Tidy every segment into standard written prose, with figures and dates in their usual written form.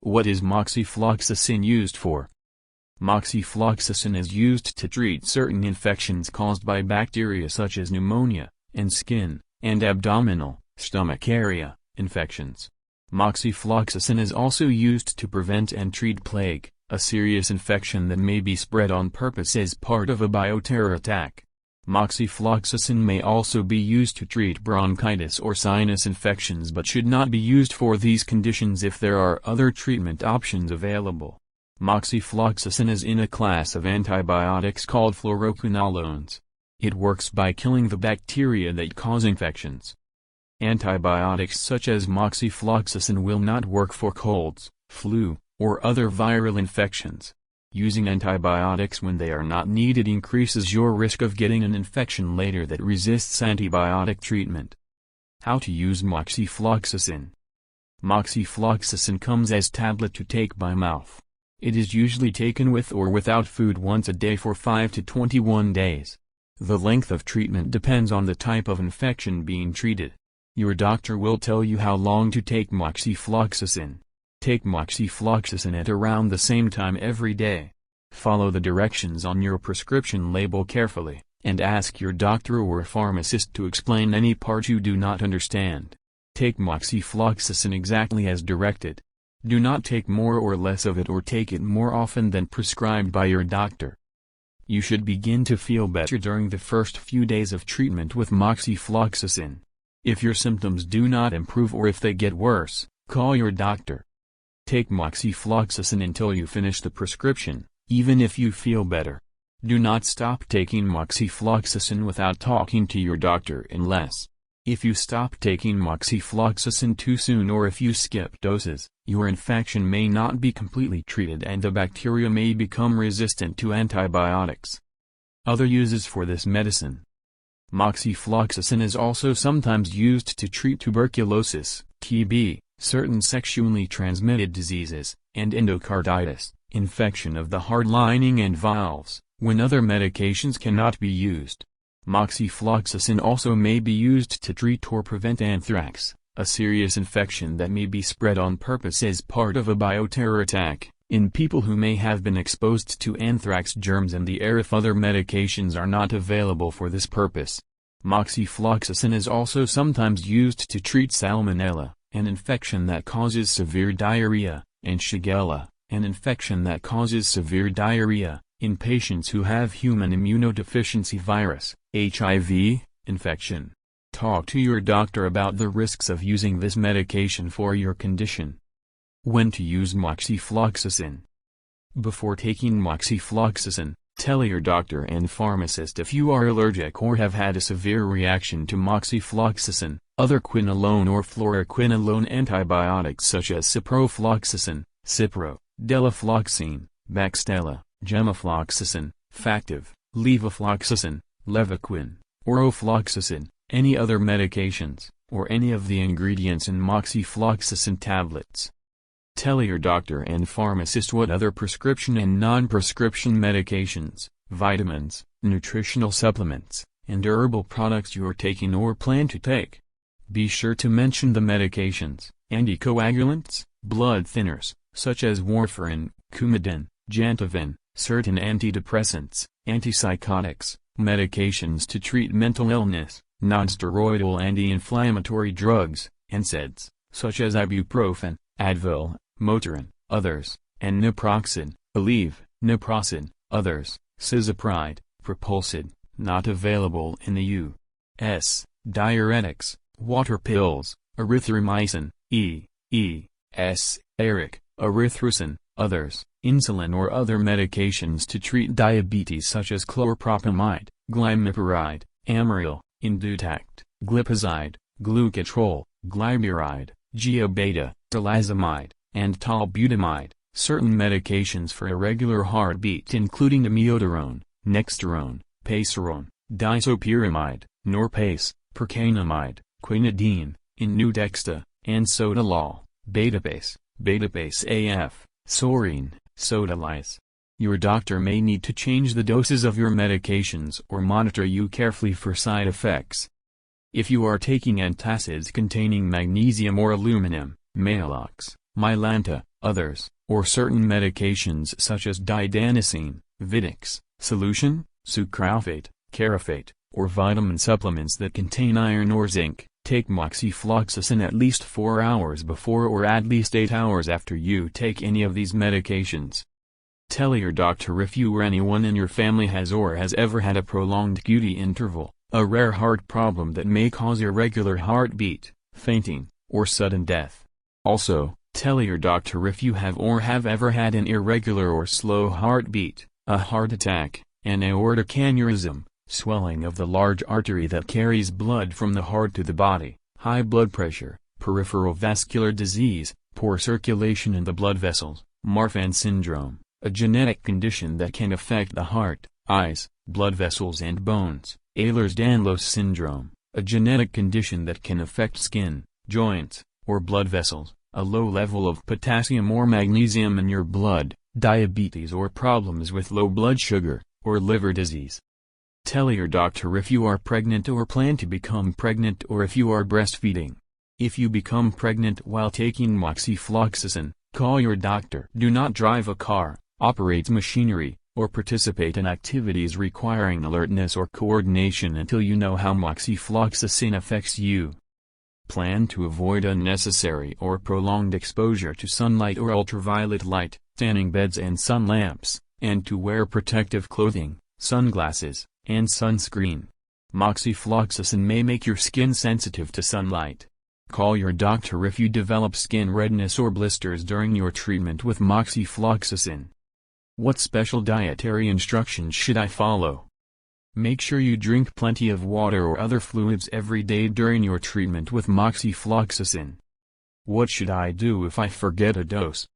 What is moxifloxacin used for? Moxifloxacin is used to treat certain infections caused by bacteria such as pneumonia, and skin, and abdominal, stomach area, infections. Moxifloxacin is also used to prevent and treat plague, a serious infection that may be spread on purpose as part of a bioterror attack. Moxifloxacin may also be used to treat bronchitis or sinus infections but should not be used for these conditions if there are other treatment options available. Moxifloxacin is in a class of antibiotics called fluoroquinolones. It works by killing the bacteria that cause infections. Antibiotics such as moxifloxacin will not work for colds, flu, or other viral infections. Using antibiotics when they are not needed increases your risk of getting an infection later that resists antibiotic treatment. How to use moxifloxacin? Moxifloxacin comes as tablet to take by mouth. It is usually taken with or without food once a day for 5 to 21 days. The length of treatment depends on the type of infection being treated. Your doctor will tell you how long to take moxifloxacin. Take moxifloxacin at around the same time every day. Follow the directions on your prescription label carefully, and ask your doctor or pharmacist to explain any part you do not understand. Take moxifloxacin exactly as directed. Do not take more or less of it or take it more often than prescribed by your doctor. You should begin to feel better during the first few days of treatment with moxifloxacin. If your symptoms do not improve or if they get worse, call your doctor. Take moxifloxacin until you finish the prescription, even if you feel better. Do not stop taking moxifloxacin without talking to your doctor unless, if you stop taking moxifloxacin too soon or if you skip doses, your infection may not be completely treated and the bacteria may become resistant to antibiotics. Other uses for this medicine. Moxifloxacin is also sometimes used to treat tuberculosis, TB, certain sexually transmitted diseases, and endocarditis, infection of the heart lining and valves, when other medications cannot be used. Moxifloxacin also may be used to treat or prevent anthrax, a serious infection that may be spread on purpose as part of a bioterror attack, in people who may have been exposed to anthrax germs in the air if other medications are not available for this purpose. Moxifloxacin is also sometimes used to treat salmonella, an infection that causes severe diarrhea, and Shigella, an infection that causes severe diarrhea, in patients who have human immunodeficiency virus, HIV, infection. Talk to your doctor about the risks of using this medication for your condition. When to use moxifloxacin? Before taking moxifloxacin, tell your doctor and pharmacist if you are allergic or have had a severe reaction to moxifloxacin. Other quinolone or fluoroquinolone antibiotics such as ciprofloxacin, Cipro, delafloxacin, Baxdela, gemafloxacin, Factive, levofloxacin, Levaquin, orofloxacin, any other medications, or any of the ingredients in moxifloxacin tablets. Tell your doctor and pharmacist what other prescription and non-prescription medications, vitamins, nutritional supplements, and herbal products you are taking or plan to take. Be sure to mention the medications, anticoagulants, blood thinners, such as warfarin, Coumadin, Jantavin, certain antidepressants, antipsychotics, medications to treat mental illness, nonsteroidal anti-inflammatory drugs, NSAIDs, such as ibuprofen, Advil, Motrin, others, and naproxen, Aleve, naproxen, others, Cisapride, Propulsid, not available in the U.S., diuretics, water pills, erythromycin, E.S., Eric, erythrocin, others, insulin or other medications to treat diabetes such as chlorpropamide, glimepiride, Amaryl, Indutact, glipizide, glucotrol, glyburide, GeoBeta, dilazamide, and tolbutamide, certain medications for irregular heartbeat including amiodarone, nexterone, pacerone, disopyramide, norpace, percanamide, quinidine, Indutexta, and Sotalol, Betapase, Betapase AF, Sorine, Sodalise. Your doctor may need to change the doses of your medications or monitor you carefully for side effects. If you are taking antacids containing magnesium or aluminum, Maalox, Mylanta, others, or certain medications such as didanosine, Vidix, solution, sucralfate, carafate, or vitamin supplements that contain iron or zinc. Take moxifloxacin at least 4 hours before or at least 8 hours after you take any of these medications. Tell your doctor if you or anyone in your family has or has ever had a prolonged QT interval, a rare heart problem that may cause irregular heartbeat, fainting, or sudden death. Also, tell your doctor if you have or have ever had an irregular or slow heartbeat, a heart attack, an aortic aneurysm, swelling of the large artery that carries blood from the heart to the body, high blood pressure, peripheral vascular disease, poor circulation in the blood vessels, Marfan syndrome, a genetic condition that can affect the heart, eyes, blood vessels and bones, Ehlers-Danlos syndrome, a genetic condition that can affect skin, joints, or blood vessels, a low level of potassium or magnesium in your blood, diabetes or problems with low blood sugar, or liver disease. Tell your doctor if you are pregnant or plan to become pregnant or if you are breastfeeding. If you become pregnant while taking moxifloxacin, call your doctor. Do not drive a car, operate machinery, or participate in activities requiring alertness or coordination until you know how moxifloxacin affects you. Plan to avoid unnecessary or prolonged exposure to sunlight or ultraviolet light, tanning beds and sun lamps, and to wear protective clothing, sunglasses, and sunscreen. Moxifloxacin may make your skin sensitive to sunlight. Call your doctor if you develop skin redness or blisters during your treatment with moxifloxacin. What special dietary instructions should I follow? Make sure you drink plenty of water or other fluids every day during your treatment with moxifloxacin. What should I do if I forget a dose?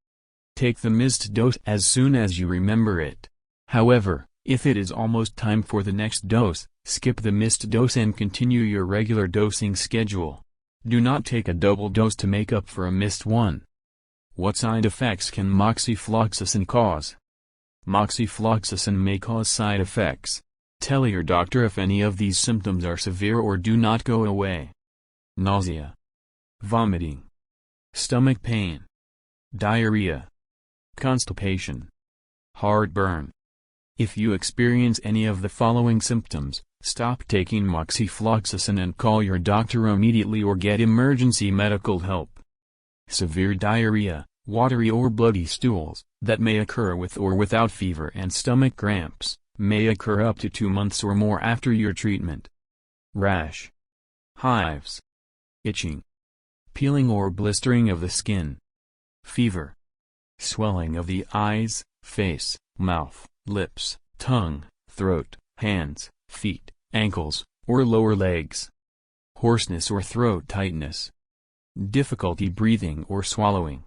Take the missed dose as soon as you remember it. However, if it is almost time for the next dose, skip the missed dose and continue your regular dosing schedule. Do not take a double dose to make up for a missed one. What side effects can moxifloxacin cause? Moxifloxacin may cause side effects. Tell your doctor if any of these symptoms are severe or do not go away. Nausea, vomiting, stomach pain, diarrhea, constipation, heartburn. If you experience any of the following symptoms, stop taking moxifloxacin and call your doctor immediately or get emergency medical help. Severe diarrhea, watery or bloody stools, that may occur with or without fever, and stomach cramps, may occur up to 2 months or more after your treatment. Rash, hives, itching, peeling or blistering of the skin, fever, swelling of the eyes, face, mouth, lips, tongue, throat, hands, feet, ankles, or lower legs, hoarseness or throat tightness, difficulty breathing or swallowing,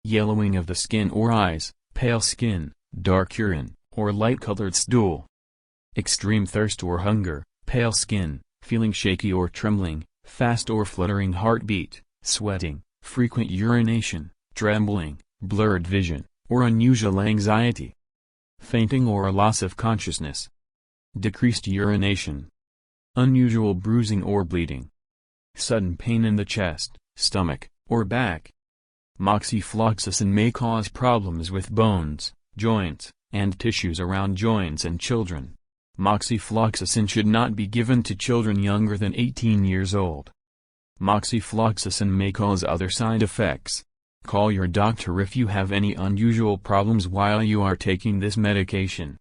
yellowing of the skin or eyes, pale skin, dark urine, or light-colored stool, extreme thirst or hunger, pale skin, feeling shaky or trembling, fast or fluttering heartbeat, sweating, frequent urination, trembling, blurred vision, or unusual anxiety, fainting or a loss of consciousness, decreased urination, unusual bruising or bleeding, sudden pain in the chest, stomach, or back. Moxifloxacin may cause problems with bones, joints, and tissues around joints in children. Moxifloxacin should not be given to children younger than 18 years old. Moxifloxacin may cause other side effects. Call your doctor if you have any unusual problems while you are taking this medication.